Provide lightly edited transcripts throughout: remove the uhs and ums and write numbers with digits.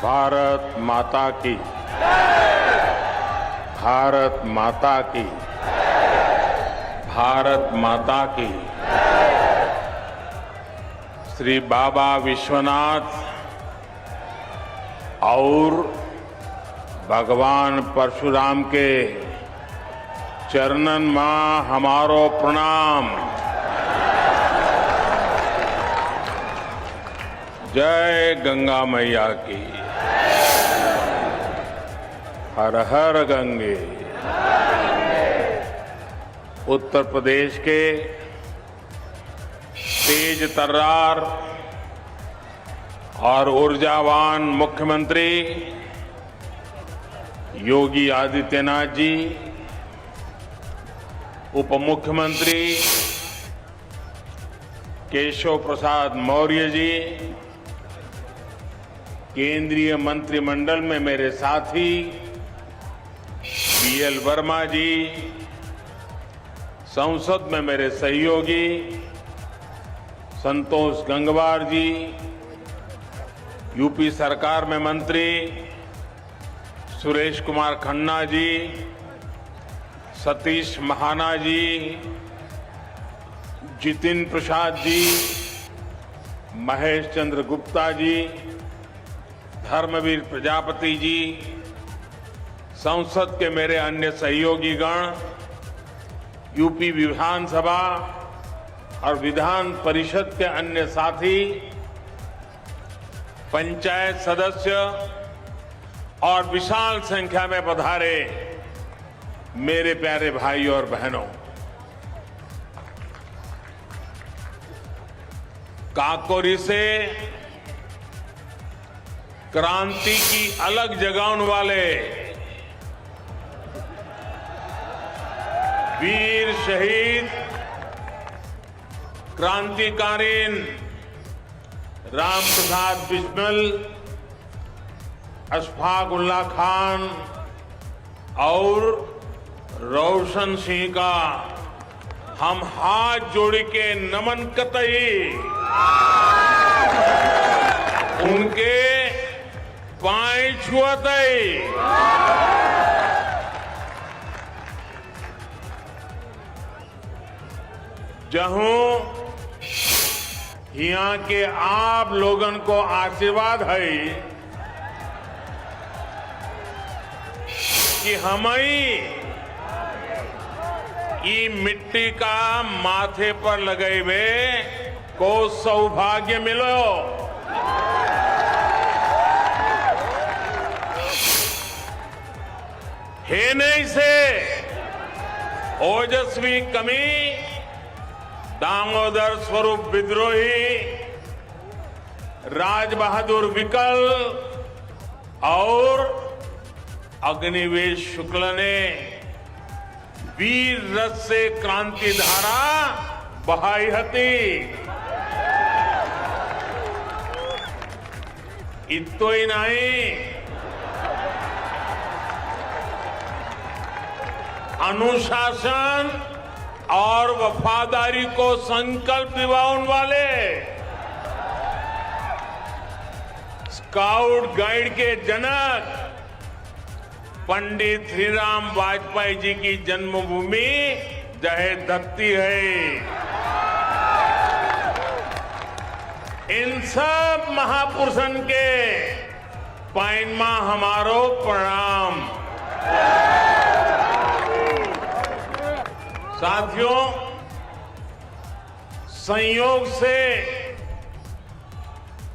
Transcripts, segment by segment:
भारत माता की, भारत माता की, भारत माता की। श्री बाबा विश्वनाथ और भगवान परशुराम के चरणन मां हमारो प्रणाम। जय गंगा मैया की। हर हर गंगे। उत्तर प्रदेश के तेज तर्रार और ऊर्जावान मुख्यमंत्री योगी आदित्यनाथ जी, उप मुख्यमंत्री केशव प्रसाद मौर्य जी, केंद्रीय मंत्रिमंडल में मेरे साथी बीएल वर्मा जी, संसद में मेरे सहयोगी संतोष गंगवार जी, यूपी सरकार में मंत्री सुरेश कुमार खन्ना जी, सतीश महाना जी, जितिन प्रसाद जी, महेश चंद्र गुप्ता जी, धर्मवीर प्रजापति जी, संसद के मेरे अन्य सहयोगी गण, यूपी विधानसभा और विधान परिषद के अन्य साथी, पंचायत सदस्य और विशाल संख्या में पधारे मेरे प्यारे भाई और बहनों, काकोरी से क्रांति की अलग जगाने वाले वीर शहीद क्रांतिकारीन राम प्रसाद बिस्मिल, अशफाक उल्लाह खान और रोशन सिंह का हम हाथ जोड़ के नमन कतई उनके पांव छुअतई। जहूं यहाँ के आप लोगन को आशीर्वाद है कि हमें ई मिट्टी का माथे पर लगे हुए को सौभाग्य मिलो। हे नहीं से ओजस्वी कमी दामोदर स्वरूप विद्रोही, राज बहादुर विकल और अग्निवेश शुक्ल ने वीर रस से क्रांति धारा बहाई हती। इतो ही नहीं, अनुशासन और वफादारी को संकल्प दिवाने वाले स्काउट गाइड के जनक पंडित श्रीराम वाजपेयी जी की जन्मभूमि जहे धरती है। इन सब महापुरुषन के पैनमा हमारो प्रणाम। साथियों, संयोग से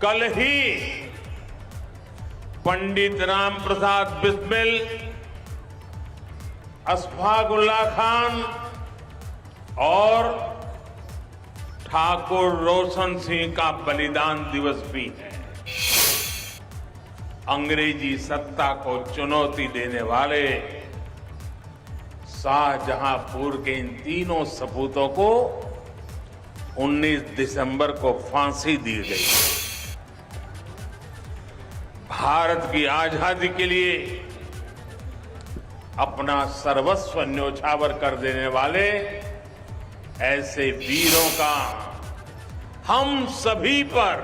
कल ही पंडित राम प्रसाद बिस्मिल, अशफाक उल्लाह खान और ठाकुर रोशन सिंह का बलिदान दिवस भी है। अंग्रेजी सत्ता को चुनौती देने वाले शाहजहांपुर के इन तीनों सपूतों को 19 दिसंबर को फांसी दी गई। भारत की आजादी के लिए अपना सर्वस्व न्योछावर कर देने वाले ऐसे वीरों का हम सभी पर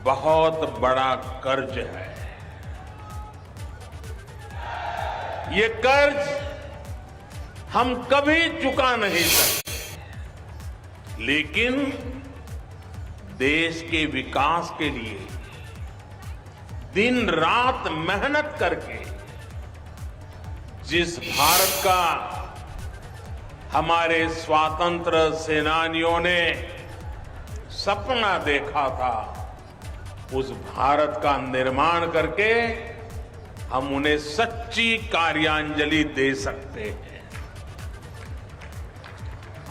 बहुत बड़ा कर्ज है। ये कर्ज हम कभी चुका नहीं सकते, लेकिन देश के विकास के लिए दिन रात मेहनत करके जिस भारत का हमारे स्वतंत्र सेनानियों ने सपना देखा था, उस भारत का निर्माण करके हम उन्हें सच्ची कार्यांजलि दे सकते हैं।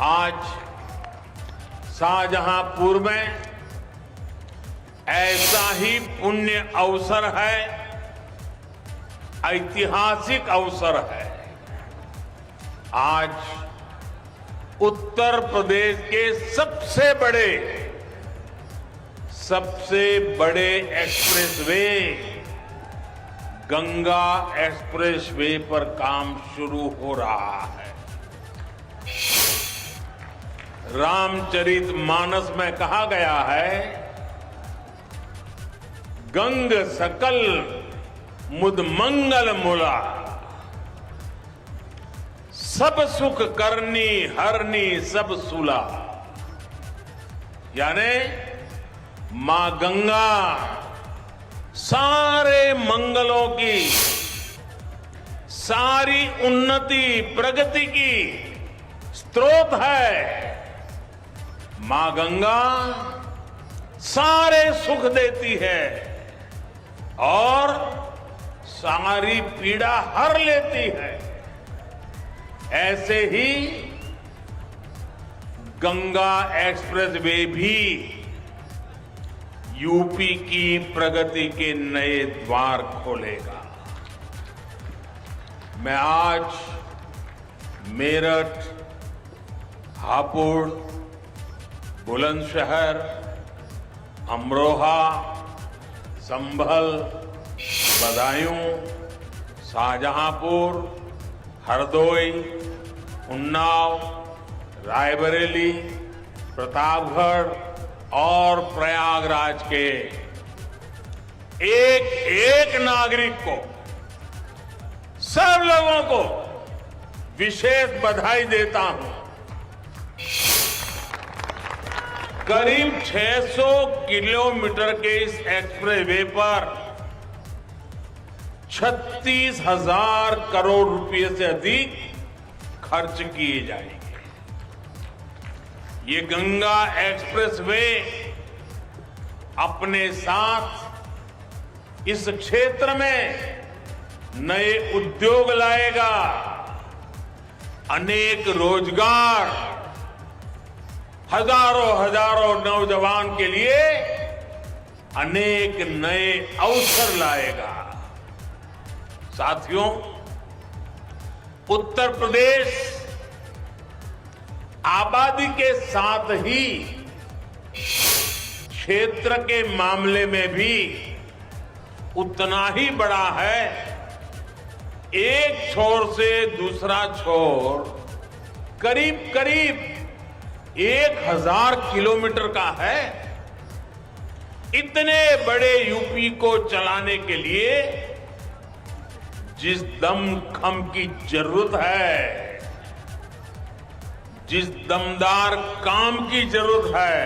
आज शाहजहांपुर में ऐसा ही पुण्य अवसर है, ऐतिहासिक अवसर है। आज उत्तर प्रदेश के सबसे बड़े एक्सप्रेसवे गंगा एक्सप्रेसवे पर काम शुरू हो रहा है। रामचरितमानस में कहा गया है, गंग सकल मुद मंगल मूला, सब सुख करनी हरनी सब सूला। यानी मां गंगा सारे मंगलों की, सारी उन्नति प्रगति की स्रोत है। मां गंगा सारे सुख देती है और सारी पीड़ा हर लेती है। ऐसे ही गंगा एक्सप्रेसवे भी यूपी की प्रगति के नए द्वार खोलेगा। मैं आज मेरठ, हापुड़, बुलंदशहर, अमरोहा, संभल, बदायूं, शाहजहांपुर, हरदोई, उन्नाव, रायबरेली, प्रतापगढ़ और प्रयागराज के एक एक नागरिक को, सब लोगों को विशेष बधाई देता हूं। करीब 600 किलोमीटर के इस एक्सप्रेसवे पर 36,000 करोड़ रुपए से अधिक खर्च किए जाएंगे। ये गंगा एक्सप्रेसवे अपने साथ इस क्षेत्र में नए उद्योग लाएगा, अनेक रोजगार, हजारों नौजवान के लिए अनेक नए अवसर लाएगा। साथियों, उत्तर प्रदेश आबादी के साथ ही क्षेत्र के मामले में भी उतना ही बड़ा है। एक छोर से दूसरा छोर करीब 1000 किलोमीटर का है। इतने बड़े यूपी को चलाने के लिए जिस दमखम की जरूरत है, जिस दमदार काम की जरूरत है,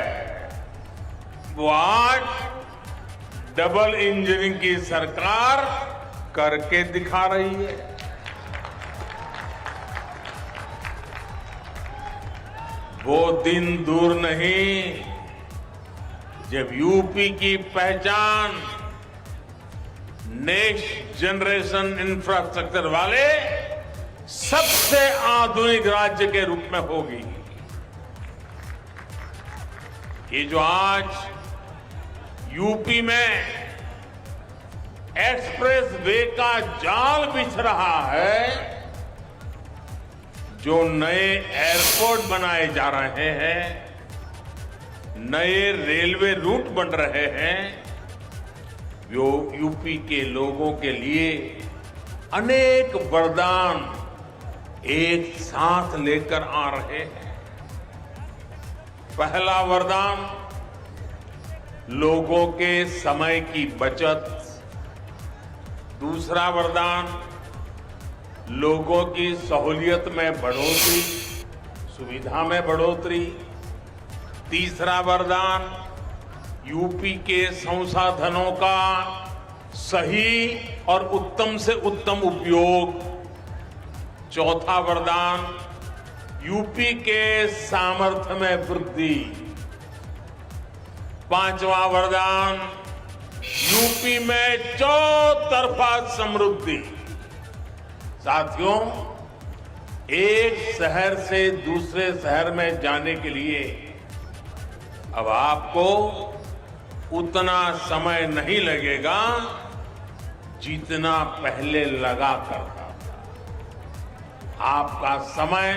वो आज डबल इंजन की सरकार करके दिखा रही है। वो दिन दूर नहीं जब यूपी की पहचान नेक्स्ट जनरेशन इंफ्रास्ट्रक्चर वाले सबसे आधुनिक राज्य के रूप में होगी। ये जो आज यूपी में एक्सप्रेस वे का जाल बिछ रहा है, जो नए एयरपोर्ट बनाए जा रहे हैं, नए रेलवे रूट बन रहे हैं, जो यूपी के लोगों के लिए अनेक वरदान एक साथ लेकर आ रहे हैं। पहला वरदान लोगों के समय की बचत, दूसरा वरदान लोगों की सहूलियत में बढ़ोतरी, सुविधा में बढ़ोतरी। तीसरा वरदान, यूपी के संसाधनों का सही और उत्तम से उत्तम उपयोग। चौथा वरदान, यूपी के सामर्थ्य में वृद्धि। पांचवा वरदान, यूपी में चौतरफा समृद्धि। साथियों, एक शहर से दूसरे शहर में जाने के लिए अब आपको उतना समय नहीं लगेगा जितना पहले लगा करता था। आपका समय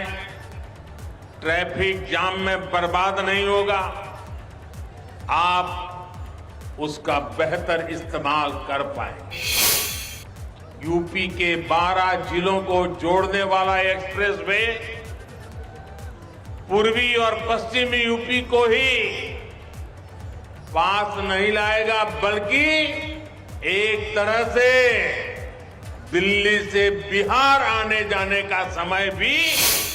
ट्रैफिक जाम में बर्बाद नहीं होगा। आप उसका बेहतर इस्तेमाल कर पाएंगे। यूपी के 12 जिलों को जोड़ने वाला एक्सप्रेसवे पूर्वी और पश्चिमी यूपी को ही पास नहीं लाएगा, बल्कि एक तरह से दिल्ली से बिहार आने जाने का समय भी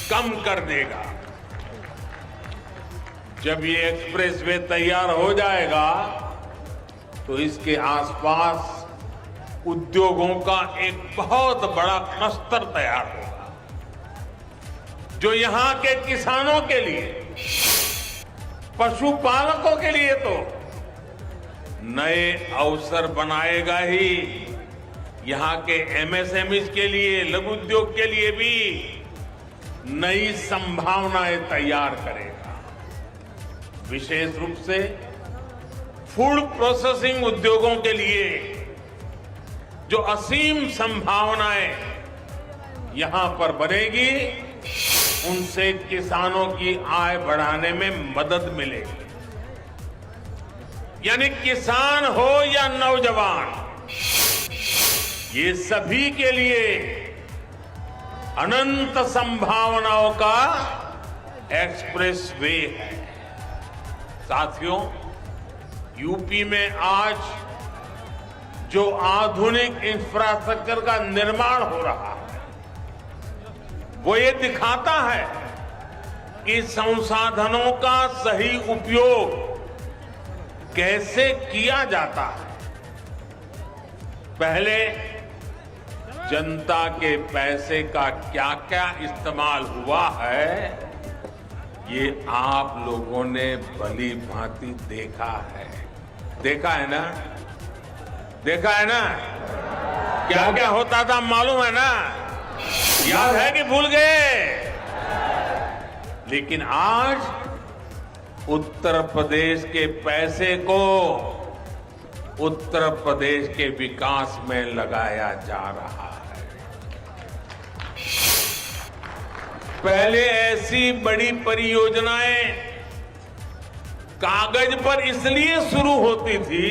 कम कर देगा। जब ये एक्सप्रेसवे तैयार हो जाएगा तो इसके आसपास उद्योगों का एक बहुत बड़ा क्लस्टर तैयार होगा, जो यहां के किसानों के लिए, पशुपालकों के लिए तो नए अवसर बनाएगा ही, यहां के एमएसएमई के लिए, लघु उद्योग के लिए भी नई संभावनाएं तैयार करेगा। विशेष रूप से फूड प्रोसेसिंग उद्योगों के लिए जो असीम संभावनाएं यहां पर बनेगी, उनसे किसानों की आय बढ़ाने में मदद मिलेगी। यानी किसान हो या नौजवान, ये सभी के लिए अनंत संभावनाओं का एक्सप्रेसवे है। साथियों, यूपी में आज जो आधुनिक इंफ्रास्ट्रक्चर का निर्माण हो रहा है, वो ये दिखाता है कि संसाधनों का सही उपयोग कैसे किया जाता है। पहले जनता के पैसे का क्या क्या इस्तेमाल हुआ है, ये आप लोगों ने भली भांति देखा है। देखा है ना? देखा है ना? क्या क्या होता था मालूम है ना? याद है कि भूल गए? लेकिन आज उत्तर प्रदेश के पैसे को उत्तर प्रदेश के विकास में लगाया जा रहा है। पहले ऐसी बड़ी परियोजनाएं कागज पर इसलिए शुरू होती थी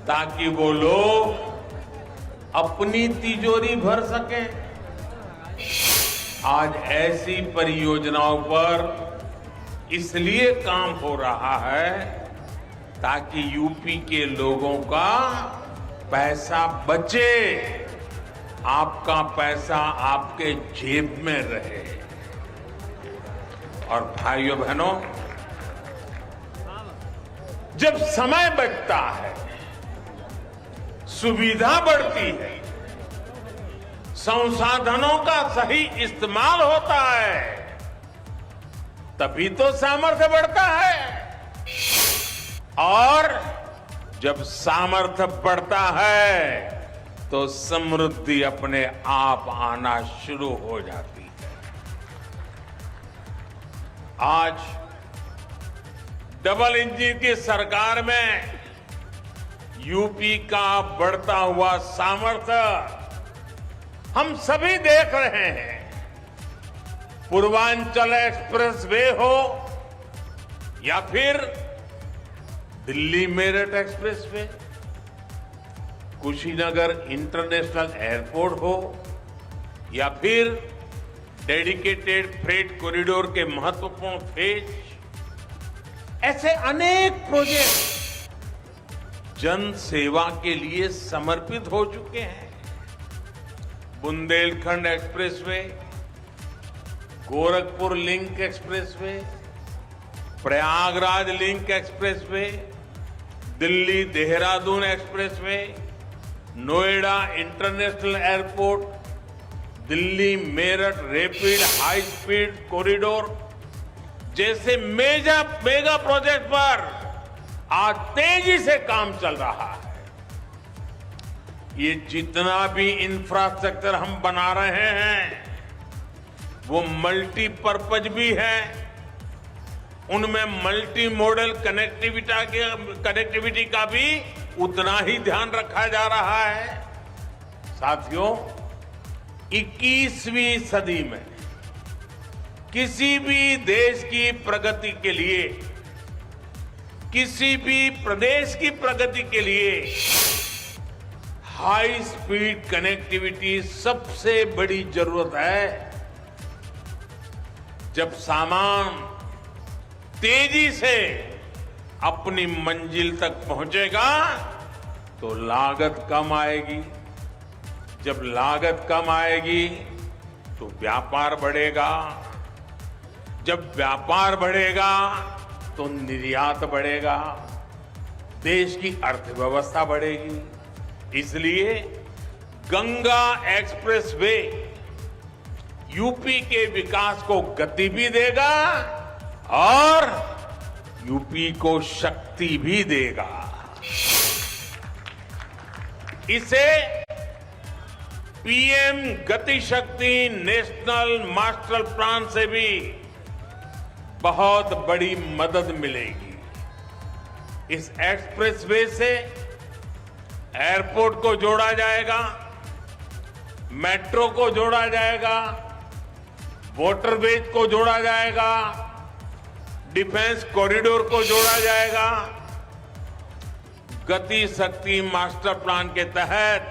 ताकि वो लोग अपनी तिजोरी भर सकें। आज ऐसी परियोजनाओं पर इसलिए काम हो रहा है ताकि यूपी के लोगों का पैसा बचे, आपका पैसा आपके जेब में रहे। और भाइयों बहनों, जब समय बचता है, सुविधा बढ़ती है, संसाधनों का सही इस्तेमाल होता है, तभी तो सामर्थ्य बढ़ता है। और जब सामर्थ्य बढ़ता है तो समृद्धि अपने आप आना शुरू हो जाती है। आज डबल इंजन की सरकार में यूपी का बढ़ता हुआ सामर्थ्य हम सभी देख रहे हैं। पूर्वांचल एक्सप्रेसवे हो या फिर Delhi Meerut expressway, Kushinagar international airport हो या फिर डेडिकेटेड फ्रेट कॉरिडोर के महत्वपूर्ण फेज, ऐसे अनेक प्रोजेक्ट जन सेवा के लिए समर्पित हो चुके हैं। Bundelkhand expressway, Gorakhpur link expressway, Prayagraj link expressway, Delhi Dehradun expressway, Noida international airport, Delhi Meerut rapid high speed corridor जैसे मेगा प्रोजेक्ट पर आज तेजी से काम चल रहा है। ये जितना भी इंफ्रास्ट्रक्चर हम बना रहे हैं वो मल्टीपर्पज भी है, उनमें मल्टी मॉडल कनेक्टिविटी का भी उतना ही ध्यान रखा जा रहा है। साथियों, 21वीं सदी में किसी भी देश की प्रगति के लिए, किसी भी प्रदेश की प्रगति के लिए हाई स्पीड कनेक्टिविटी सबसे बड़ी जरूरत है। जब सामान तेजी से अपनी मंजिल तक पहुंचेगा तो लागत कम आएगी, जब लागत कम आएगी तो व्यापार बढ़ेगा, जब व्यापार बढ़ेगा तो निर्यात बढ़ेगा, देश की अर्थव्यवस्था बढ़ेगी। इसलिए गंगा एक्सप्रेसवे यूपी के विकास को गति भी देगा और यूपी को शक्ति भी देगा। इसे पीएम गति शक्ति नेशनल मास्टर प्लान से भी बहुत बड़ी मदद मिलेगी। इस एक्सप्रेसवे से एयरपोर्ट को जोड़ा जाएगा, मेट्रो को जोड़ा जाएगा, वाटरवेज को जोड़ा जाएगा, डिफेंस कॉरिडोर को जोड़ा जाएगा। गति शक्ति मास्टर प्लान के तहत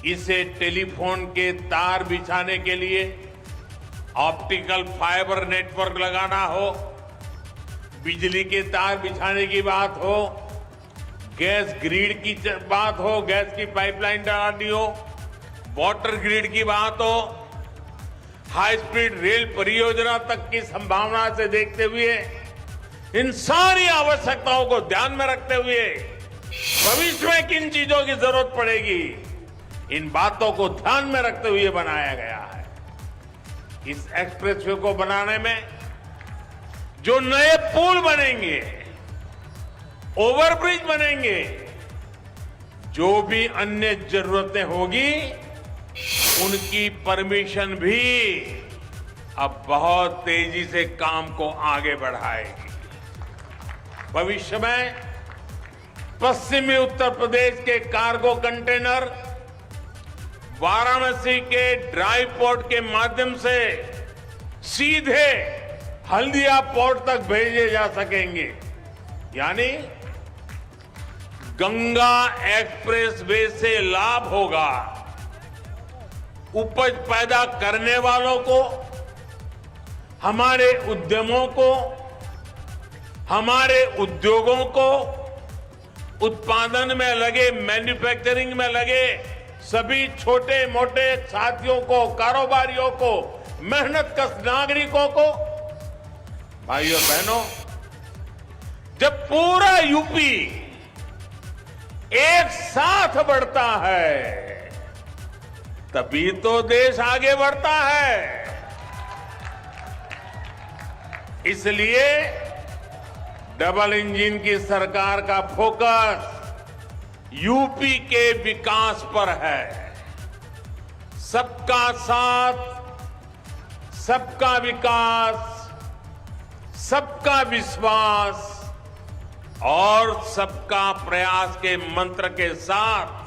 इसे टेलीफोन के तार बिछाने के लिए ऑप्टिकल फाइबर नेटवर्क लगाना हो, बिजली के तार बिछाने की बात हो, गैस ग्रिड की बात हो, गैस की पाइपलाइन डालनी हो, वाटर ग्रिड की बात हो, हाई स्पीड रेल परियोजना तक की संभावना से देखते हुए, इन सारी आवश्यकताओं को ध्यान में रखते हुए भविष्य में किन चीजों की जरूरत पड़ेगी, इन बातों को ध्यान में रखते हुए बनाया गया है। इस एक्सप्रेसवे को बनाने में जो नए पुल बनेंगे, ओवरब्रिज बनेंगे, जो भी अन्य जरूरतें होगी, उनकी परमिशन भी अब बहुत तेजी से काम को आगे बढ़ाएगी। भविष्य में पश्चिमी उत्तर प्रदेश के कार्गो कंटेनर वाराणसी के ड्राई पोर्ट के माध्यम से सीधे हल्दिया पोर्ट तक भेजे जा सकेंगे। यानी गंगा एक्सप्रेसवे से लाभ होगा उपज पैदा करने वालों को, हमारे उद्यमों को, हमारे उद्योगों को, उत्पादन में लगे, मैन्युफैक्चरिंग में लगे सभी छोटे मोटे साथियों को, कारोबारियों को, मेहनतकश नागरिकों को। भाइयों बहनों, जब पूरा यूपी एक साथ बढ़ता है तभी तो देश आगे बढ़ता है। इसलिए डबल इंजन की सरकार का फोकस यूपी के विकास पर है। सबका साथ, सबका विकास, सबका विश्वास और सबका प्रयास के मंत्र के साथ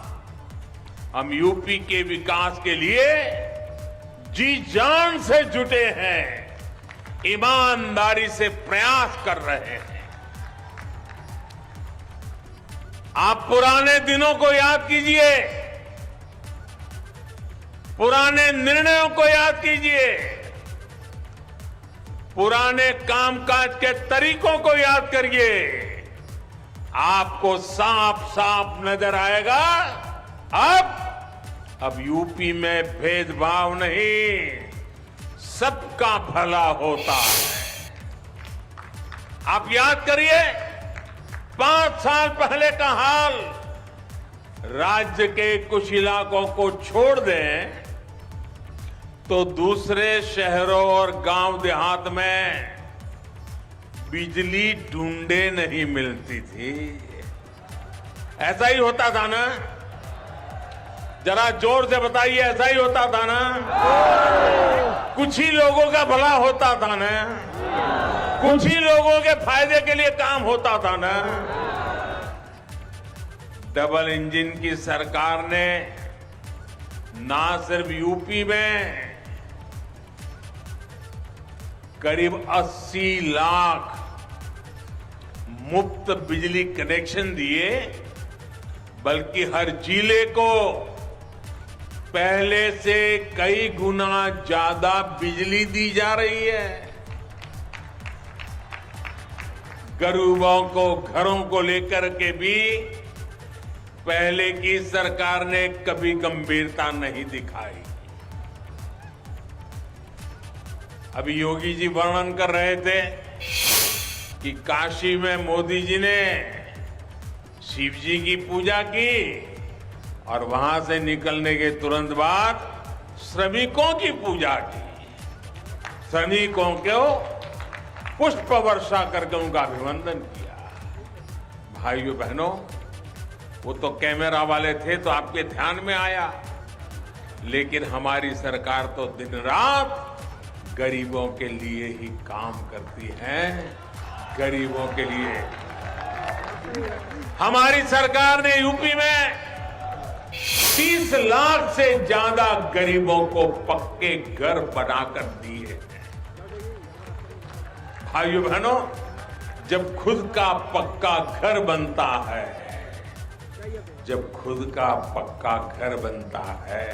हम यूपी के विकास के लिए जी जान से जुटे हैं, ईमानदारी से प्रयास कर रहे हैं। आप पुराने दिनों को याद कीजिए, पुराने निर्णयों को याद कीजिए, पुराने कामकाज के तरीकों को याद करिए। आपको साफ साफ नजर आएगा अब अब यूपी में भेदभाव नहीं, सबका भला होता है। आप याद करिए 5 साल पहले का हाल। राज्य के कुछ इलाकों को छोड़ दें तो दूसरे शहरों और गांव देहात में बिजली ढूंढे नहीं मिलती थी। ऐसा ही होता था ना? जरा जोर से बताइए, ऐसा ही होता था ना? कुछ ही लोगों का भला होता था ना? कुछ ही लोगों के फायदे के लिए काम होता था ना? डबल इंजन की सरकार ने ना सिर्फ यूपी में करीब 80 लाख मुफ्त बिजली कनेक्शन दिए, बल्कि हर जिले को पहले से कई गुना ज्यादा बिजली दी जा रही है। गरीबों को घरों को लेकर के भी पहले की सरकार ने कभी गंभीरता नहीं दिखाई। अभी योगी जी वर्णन कर रहे थे कि काशी में मोदी जी ने शिव जी की पूजा की और वहां से निकलने के तुरंत बाद श्रमिकों की पूजा की। श्रमिकों को पुष्प वर्षा करके उनका अभिनंदन किया। भाइयों बहनों, वो तो कैमरा वाले थे तो आपके ध्यान में आया, लेकिन हमारी सरकार तो दिन रात गरीबों के लिए ही काम करती है। गरीबों के लिए हमारी सरकार ने यूपी में 30 लाख से ज्यादा गरीबों को पक्के घर बनाकर दिए हैं। भाइयों बहनों, जब खुद का पक्का घर बनता है, जब खुद का पक्का घर बनता है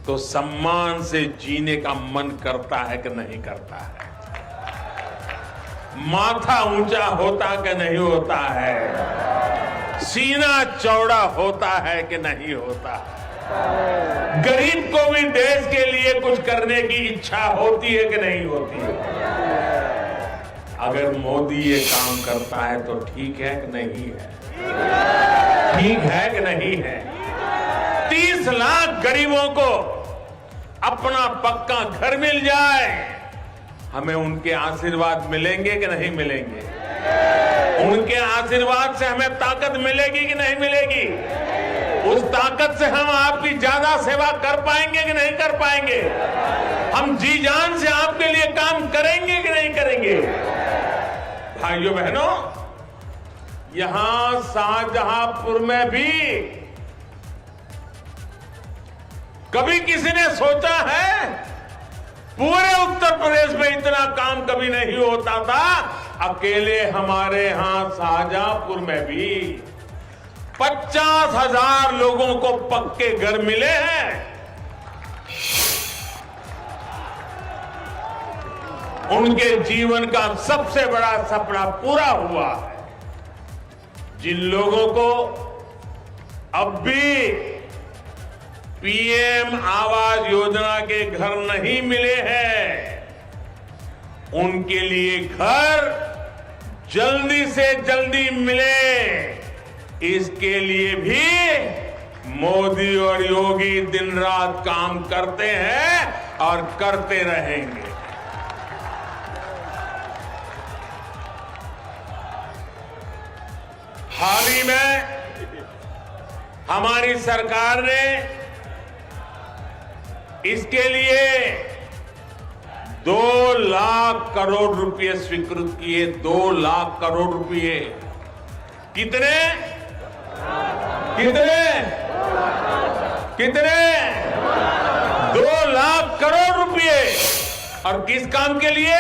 तो सम्मान से जीने का मन करता है कि नहीं करता है? माथा ऊंचा होता कि नहीं होता है? सीना चौड़ा होता है कि नहीं होता है? गरीब को भी देश के लिए कुछ करने की इच्छा होती है कि नहीं होती है? अगर मोदी ये काम करता है तो ठीक है कि नहीं है? ठीक है कि नहीं है? 30 लाख गरीबों को अपना पक्का घर मिल जाए, हमें उनके आशीर्वाद मिलेंगे कि नहीं मिलेंगे? उनके आशीर्वाद से हमें ताकत मिलेगी कि नहीं मिलेगी? उस ताकत से हम आपकी ज्यादा सेवा कर पाएंगे कि नहीं कर पाएंगे? हम जी जान से आपके लिए काम करेंगे कि नहीं करेंगे? भाइयों बहनों, यहां शाहजहांपुर में भी कभी किसी ने सोचा है? पूरे उत्तर प्रदेश में इतना काम कभी नहीं होता था। अकेले हमारे यहां शाहजहांपुर में भी 50,000 लोगों को पक्के घर मिले हैं। उनके जीवन का सबसे बड़ा सपना पूरा हुआ है। जिन लोगों को अब भी पीएम आवास योजना के घर नहीं मिले हैं, उनके लिए घर जल्दी से जल्दी मिले, इसके लिए भी मोदी और योगी दिन रात काम करते हैं और करते रहेंगे। हाल ही में हमारी सरकार ने इसके लिए 2 लाख करोड़ रुपए स्वीकृत किए। 2 लाख करोड़ रुपए। कितने कितने कितने 2 लाख करोड़ रुपए। और किस काम के लिए?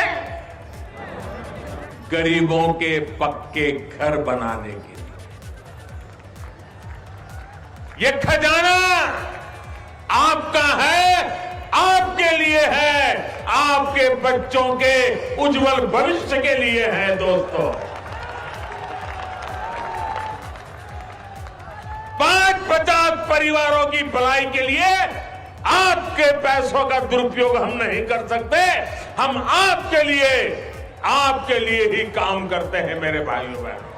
गरीबों के पक्के घर बनाने के लिए। ये खजाना आपका है, आपके लिए है, आपके बच्चों के उज्जवल भविष्य के लिए है। दोस्तों, 50-50 परिवारों की भलाई के लिए आपके पैसों का दुरुपयोग हम नहीं कर सकते। हम आपके लिए ही काम करते हैं मेरे भाइयों बहनों।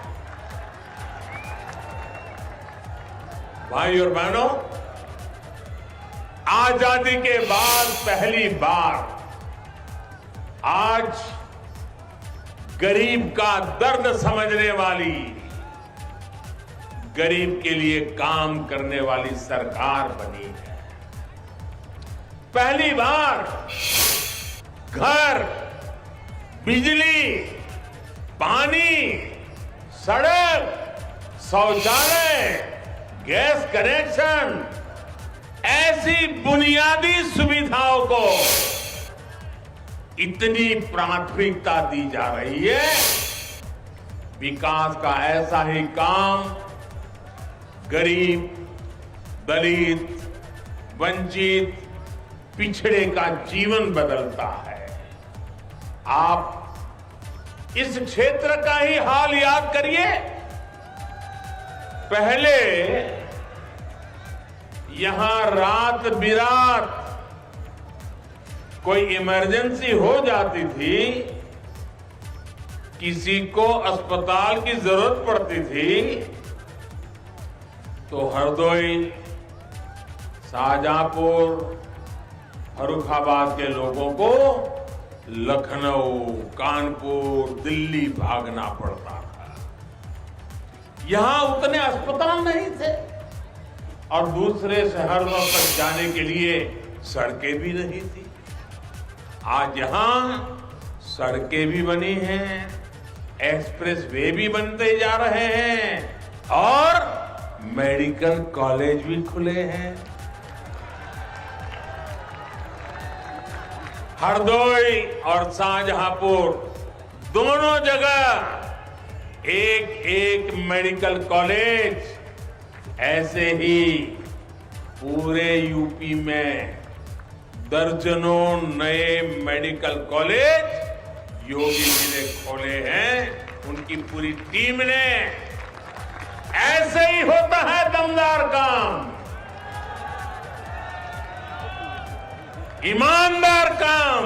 भाइयों और बहनों, आजादी के बाद पहली बार आज गरीब का दर्द समझने वाली, गरीब के लिए काम करने वाली सरकार बनी है। पहली बार घर, बिजली, पानी, सड़क, शौचालय, गैस कनेक्शन, ऐसी बुनियादी सुविधाओं को इतनी प्राथमिकता दी जा रही है। विकास का ऐसा ही काम गरीब, दलित, वंचित, पिछड़े का जीवन बदलता है। आप इस क्षेत्र का ही हाल याद करिए। पहले यहां रात बिरात कोई इमरजेंसी हो जाती थी, किसी को अस्पताल की जरूरत पड़ती थी, तो हरदोई, शाहजहांपुर, फर्रुखाबाद के लोगों को लखनऊ, कानपुर, दिल्ली भागना पड़ता था। यहां उतने अस्पताल नहीं थे और दूसरे शहरों तक जाने के लिए सड़कें भी नहीं थी। आज यहां सड़कें भी बनी हैं, एक्सप्रेस वे भी बनते जा रहे हैं और मेडिकल कॉलेज भी खुले हैं। हरदोई और शाहजहांपुर दोनों जगह एक एक मेडिकल कॉलेज, ऐसे ही पूरे यूपी में दर्जनों नए मेडिकल कॉलेज योगी जी ने खोले हैं। उनकी पूरी टीम ने। ऐसे ही होता है दमदार काम, ईमानदार काम।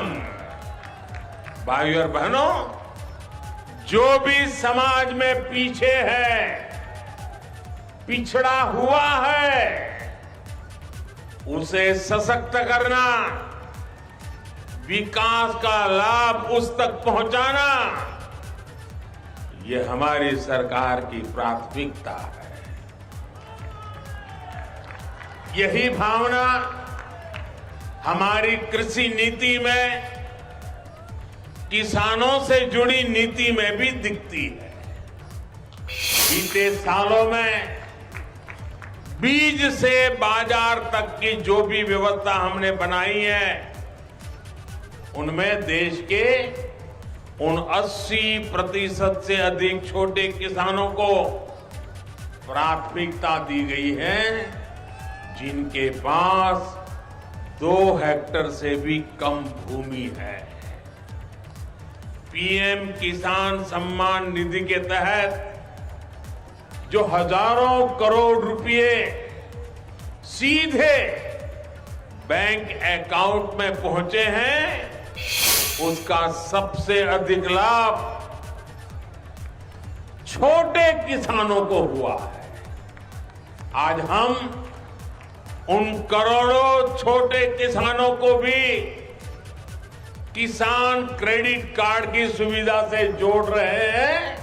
भाइयों और बहनों, जो भी समाज में पीछे है, पिछड़ा हुआ है, उसे सशक्त करना, विकास का लाभ उस तक पहुंचाना, ये हमारी सरकार की प्राथमिकता है। यही भावना हमारी कृषि नीति में, किसानों से जुड़ी नीति में भी दिखती है। बीते सालों में बीज से बाजार तक की जो भी व्यवस्था हमने बनाई है, उनमें देश के 80% से अधिक छोटे किसानों को प्राथमिकता दी गई है, जिनके पास 2 हेक्टेयर से भी कम भूमि है। पीएम किसान सम्मान निधि के तहत जो हजारों करोड़ रुपए सीधे बैंक अकाउंट में पहुंचे हैं, उसका सबसे अधिक लाभ छोटे किसानों को हुआ है। आज हम उन करोड़ों छोटे किसानों को भी किसान क्रेडिट कार्ड की सुविधा से जोड़ रहे हैं।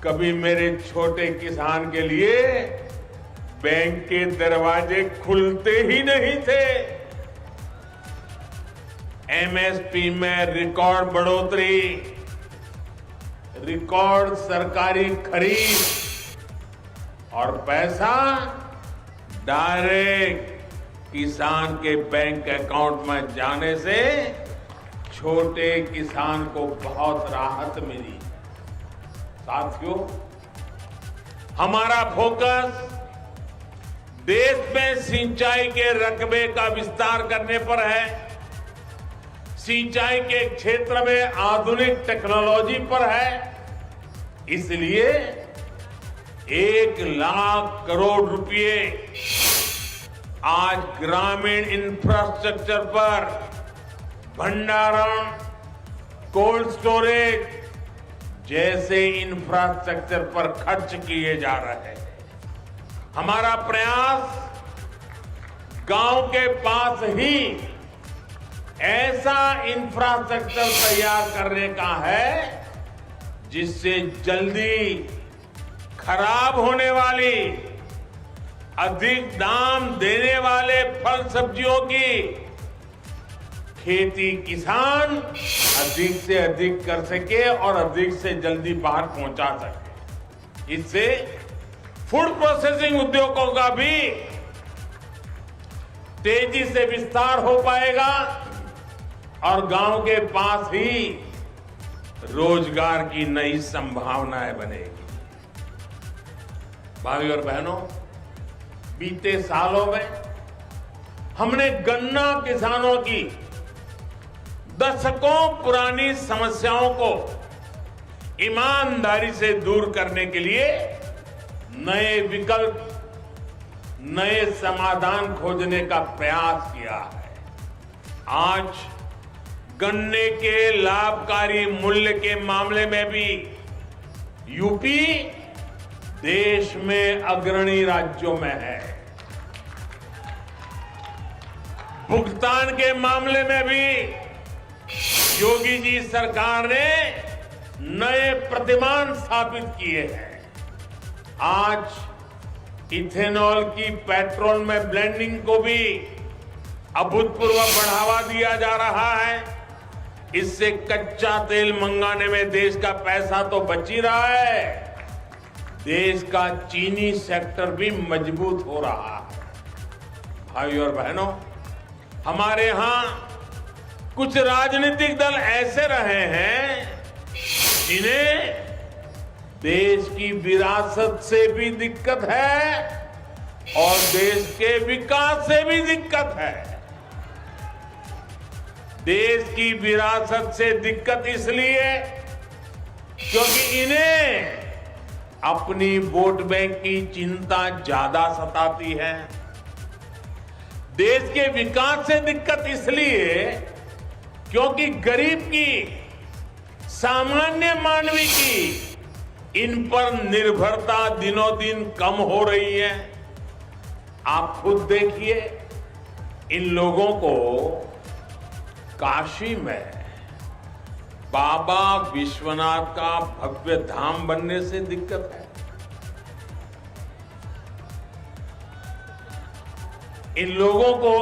कभी मेरे छोटे किसान के लिए बैंक के दरवाजे खुलते ही नहीं थे। एमएसपी में रिकॉर्ड बढ़ोतरी, रिकॉर्ड सरकारी खरीद और पैसा डायरेक्ट किसान के बैंक अकाउंट में जाने से छोटे किसान को बहुत राहत मिली। साथियों, हमारा फोकस देश में सिंचाई के रकबे का विस्तार करने पर है, सिंचाई के क्षेत्र में आधुनिक टेक्नोलॉजी पर है। इसलिए 1,00,000 करोड़ रुपए आज ग्रामीण इंफ्रास्ट्रक्चर पर, भंडारण, कोल्ड स्टोरेज जैसे इंफ्रास्ट्रक्चर पर खर्च किए जा रहे हैं। हमारा प्रयास गांव के पास ही ऐसा इंफ्रास्ट्रक्चर तैयार करने का है जिससे जल्दी खराब होने वाली, अधिक दाम देने वाले फल सब्जियों की खेती किसान अधिक से अधिक कर सके और अधिक से जल्दी बाहर पहुंचा सके। इससे फूड प्रोसेसिंग उद्योगों का भी तेजी से विस्तार हो पाएगा और गांव के पास ही रोजगार की नई संभावनाएं बनेगी। भाई और बहनों, बीते सालों में हमने गन्ना किसानों की दशकों पुरानी समस्याओं को ईमानदारी से दूर करने के लिए नए विकल्प, नए समाधान खोजने का प्रयास किया है। आज गन्ने के लाभकारी मूल्य के मामले में भी यूपी देश में अग्रणी राज्यों में है। भुगतान के मामले में भी योगी जी सरकार ने नए प्रतिमान स्थापित किए हैं। आज इथेनॉल की पेट्रोल में ब्लेंडिंग को भी अभूतपूर्व बढ़ावा दिया जा रहा है। इससे कच्चा तेल मंगाने में देश का पैसा तो बच ही रहा है, देश का चीनी सेक्टर भी मजबूत हो रहा है। भाई और बहनों, हमारे यहां कुछ राजनीतिक दल ऐसे रहे हैं जिन्हें देश की विरासत से भी दिक्कत है और देश के विकास से भी दिक्कत है। देश की विरासत से दिक्कत इसलिए क्योंकि इन्हें अपनी वोट बैंक की चिंता ज्यादा सताती है। देश के विकास से दिक्कत इसलिए क्योंकि गरीब की, सामान्य मानवी की इन पर निर्भरता दिनों दिन कम हो रही है। आप खुद देखिए, इन लोगों को काशी में बाबा विश्वनाथ का भव्य धाम बनने से दिक्कत है। इन लोगों को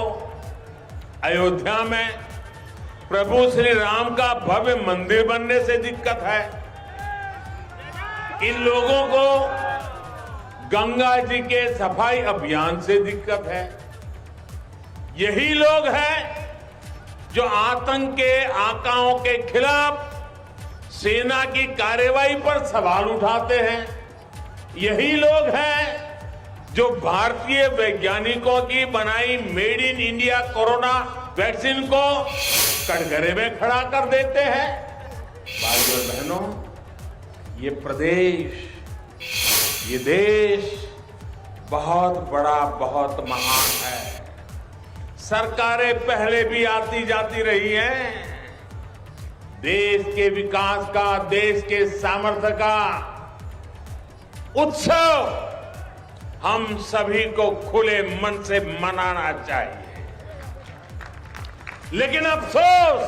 अयोध्या में प्रभु श्री राम का भव्य मंदिर बनने से दिक्कत है। इन लोगों को गंगा जी के सफाई अभियान से दिक्कत है। यही लोग हैं जो आतंक के आकाओं के खिलाफ सेना की कार्रवाई पर सवाल उठाते हैं। यही लोग हैं जो भारतीय वैज्ञानिकों की बनाई made in India corona vaccine को कटघरे में खड़ा कर देते हैं। भाइयों और बहनों, ये प्रदेश, ये देश बहुत बड़ा, बहुत महान है। सरकारें पहले भी आती जाती रही हैं। देश के विकास का, देश के सामर्थ्य का उत्सव हम सभी को खुले मन से मनाना चाहिए। लेकिन अफसोस,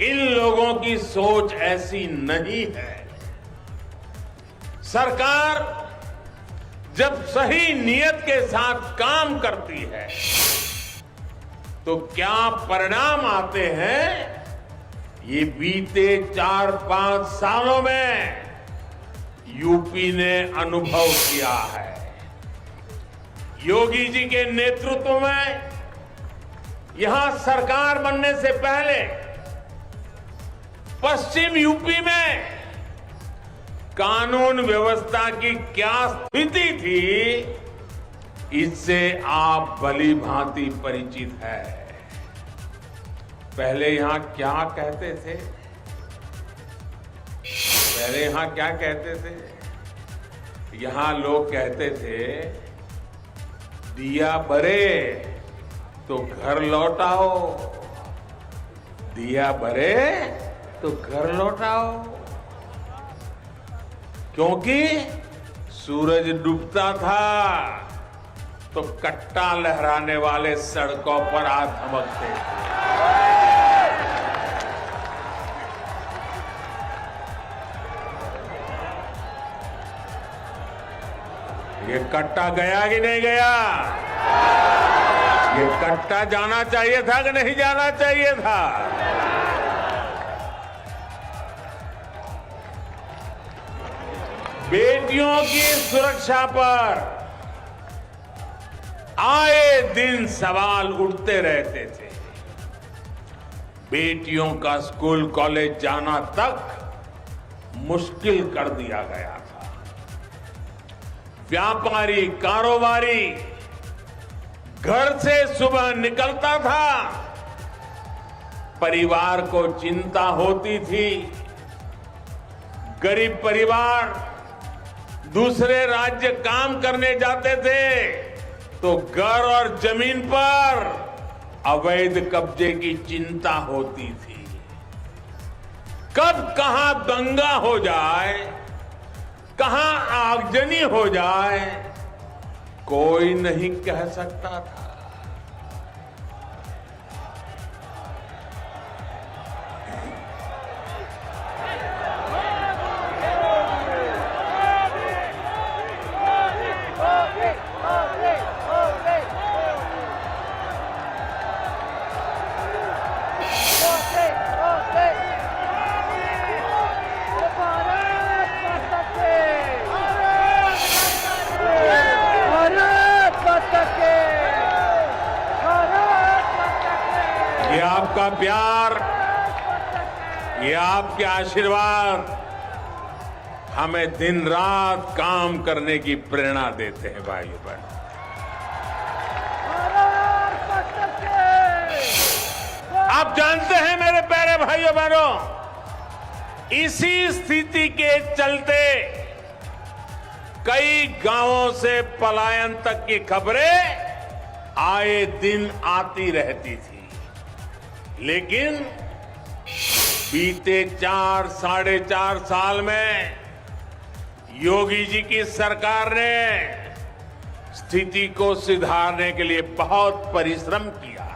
इन लोगों की सोच ऐसी नहीं है। सरकार जब सही नियत के साथ काम करती है तो क्या परिणाम आते हैं, ये बीते 4-5 सालों में यूपी ने अनुभव किया है। योगी जी के नेतृत्व में यहां सरकार बनने से पहले पश्चिम यूपी में कानून व्यवस्था की क्या स्थिति थी, इससे आप भली भांति परिचित है। पहले यहां क्या कहते थे? यहां लोग कहते थे दिया बरे तो घर लौटाओ, दिया बरे तो घर लौटाओ, क्योंकि सूरज डूबता था तो कट्टा लहराने वाले सड़कों पर आ धमकते थे। ये कट्टा गया कि नहीं गया? ये कट्टा जाना चाहिए था कि नहीं जाना चाहिए था? बेटियों की सुरक्षा पर आए दिन सवाल उठते रहते थे। बेटियों का स्कूल कॉलेज जाना तक मुश्किल कर दिया गया था। व्यापारी कारोबारी घर से सुबह निकलता था, परिवार को चिंता होती थी। गरीब परिवार दूसरे राज्य काम करने जाते थे तो घर और जमीन पर अवैध कब्जे की चिंता होती थी। कब कहां दंगा हो जाए, कहां आगजनी हो जाए, कोई नहीं कह सकता था। ये आपका प्यार, ये आपके आशीर्वाद हमें दिन रात काम करने की प्रेरणा देते हैं भाइयों बहनों। आप जानते हैं मेरे प्यारे भाइयों बहनों, इसी स्थिति के चलते कई गांवों से पलायन तक की खबरें आए दिन आती रहती थी। लेकिन बीते 4-4.5 साल में योगी जी की सरकार ने स्थिति को सुधारने के लिए बहुत परिश्रम किया।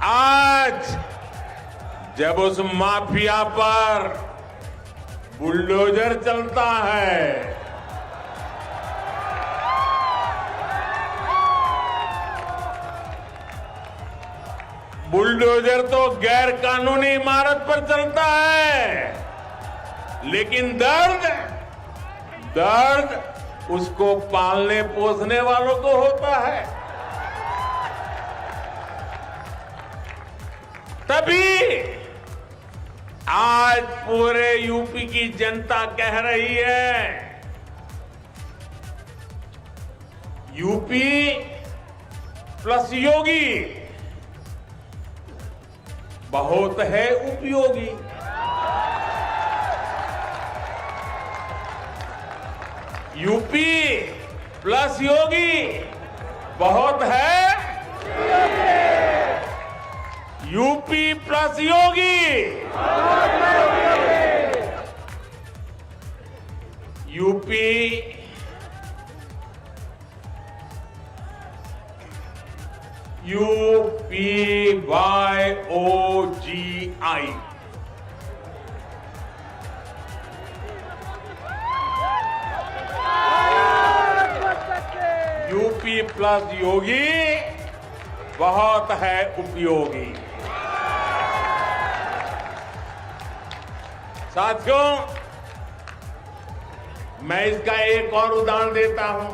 आज जब उस माफिया पर बुलडोजर चलता है, बुलडोजर तो गैर कानूनी इमारत पर चलता है, लेकिन दर्द उसको पालने पोसने वालों को होता है। तभी आज पूरे यूपी की जनता कह रही है, यूपी प्लस योगी बहुत है उपयोगी। यूपी प्लस योगी बहुत है, यूपी प्लस योगी, यूपी UPYOGI, यूपी प्लस योगी बहुत है उपयोगी। साथियों, मैं इसका एक और उदाहरण देता हूं।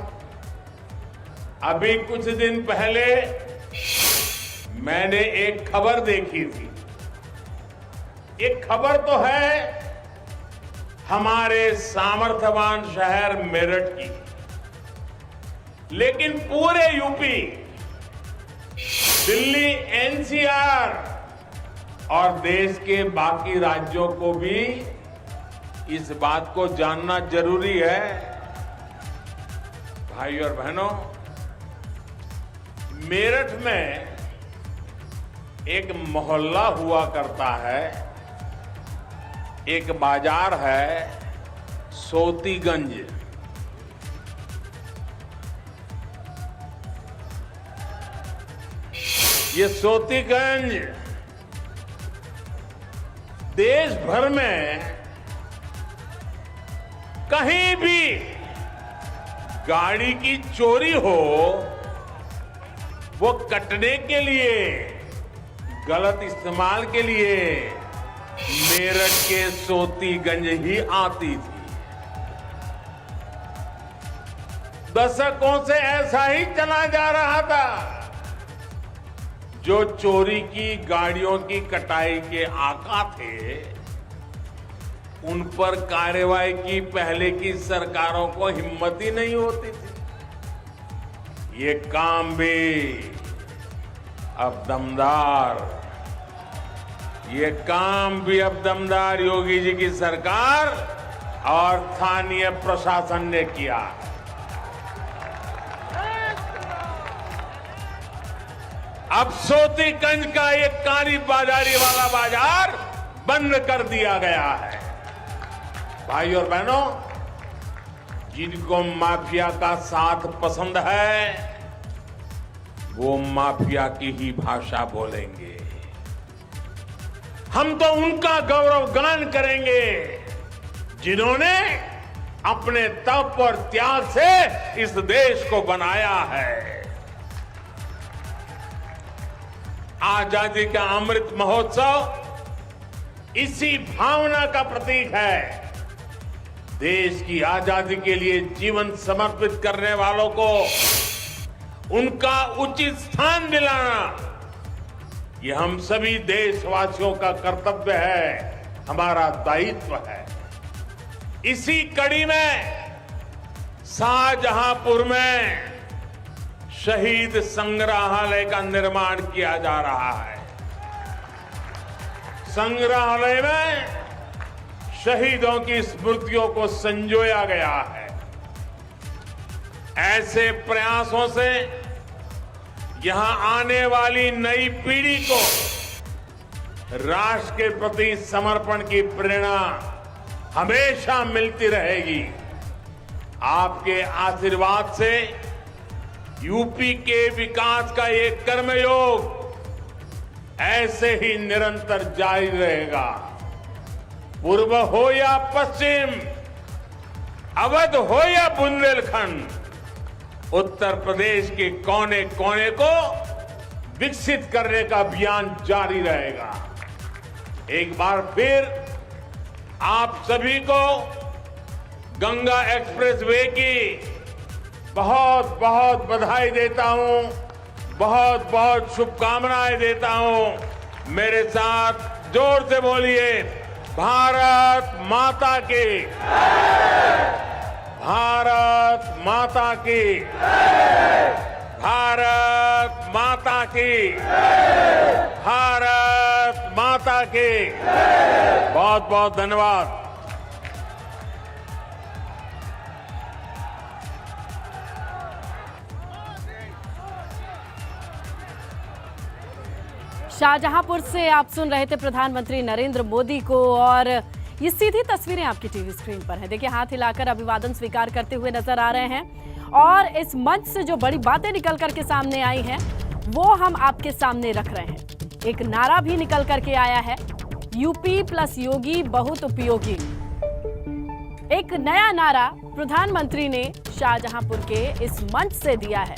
अभी कुछ दिन पहले मैंने एक खबर देखी थी। एक खबर तो है हमारे सामर्थ्यवान शहर मेरठ की, लेकिन पूरे यूपी, दिल्ली NCR और देश के बाकी राज्यों को भी इस बात को जानना जरूरी है। भाई और बहनों, मेरठ में एक मोहल्ला हुआ करता है, एक बाजार है सोतीगंज। ये सोतीगंज देश भर में कहीं भी गाड़ी की चोरी हो, वो कटने के लिए, गलत इस्तेमाल के लिए मेरठ के सोतीगंज ही आती थी। दशकों से ऐसा ही चला जा रहा था। जो चोरी की गाड़ियों की कटाई के आका थे, उन पर कार्रवाई की पहले की सरकारों को हिम्मत ही नहीं होती थी। ये काम भी अब दमदार, ये काम भी अब दमदार योगी जी की सरकार और स्थानीय प्रशासन ने किया। अब सोतीगंज का एक काली बाजारी वाला बाजार बंद कर दिया गया है। भाई और बहनों, जिनको माफिया का साथ पसंद है, वो माफिया की ही भाषा बोलेंगे। हम तो उनका गौरव गान करेंगे जिन्होंने अपने तप और त्याग से इस देश को बनाया है। आजादी का अमृत महोत्सव इसी भावना का प्रतीक है। देश की आजादी के लिए जीवन समर्पित करने वालों को उनका उचित स्थान दिलाना, ये हम सभी देशवासियों का कर्तव्य है, हमारा दायित्व है। इसी कड़ी में शाहजहांपुर में शहीद संग्रहालय का निर्माण किया जा रहा है। संग्रहालय में शहीदों की स्मृतियों को संजोया गया है। ऐसे प्रयासों से यहां आने वाली नई पीढ़ी को राष्ट्र के प्रति समर्पण की प्रेरणा हमेशा मिलती रहेगी। आपके आशीर्वाद से यूपी के विकास का ये कर्मयोग ऐसे ही निरंतर जारी रहेगा। पूर्व हो या पश्चिम, अवध हो या बुंदेलखंड, उत्तर प्रदेश के कोने कोने को विकसित करने का अभियान जारी रहेगा। एक बार फिर आप सभी को गंगा एक्सप्रेस वे की बहुत बहुत बधाई देता हूं, बहुत बहुत शुभकामनाएं देता हूं। मेरे साथ जोर से बोलिए, भारत माता की, भारत माता की, भारत माता की, भारत माता की। बहुत बहुत धन्यवाद। शाहजहांपुर से आप सुन रहे थे प्रधानमंत्री नरेंद्र मोदी को, और ये सीधी तस्वीरें आपकी टीवी स्क्रीन पर हैं। देखिए, हाथ हिलाकर अभिवादन स्वीकार करते हुए नजर आ रहे हैं, और इस मंच से जो बड़ी बातें निकल करके सामने आई हैं वो हम आपके सामने रख रहे हैं। एक नारा भी निकल करके आया है, यूपी प्लस योगी बहुत उपयोगी। एक नया नारा प्रधानमंत्री ने शाहजहांपुर के इस मंच से दिया है।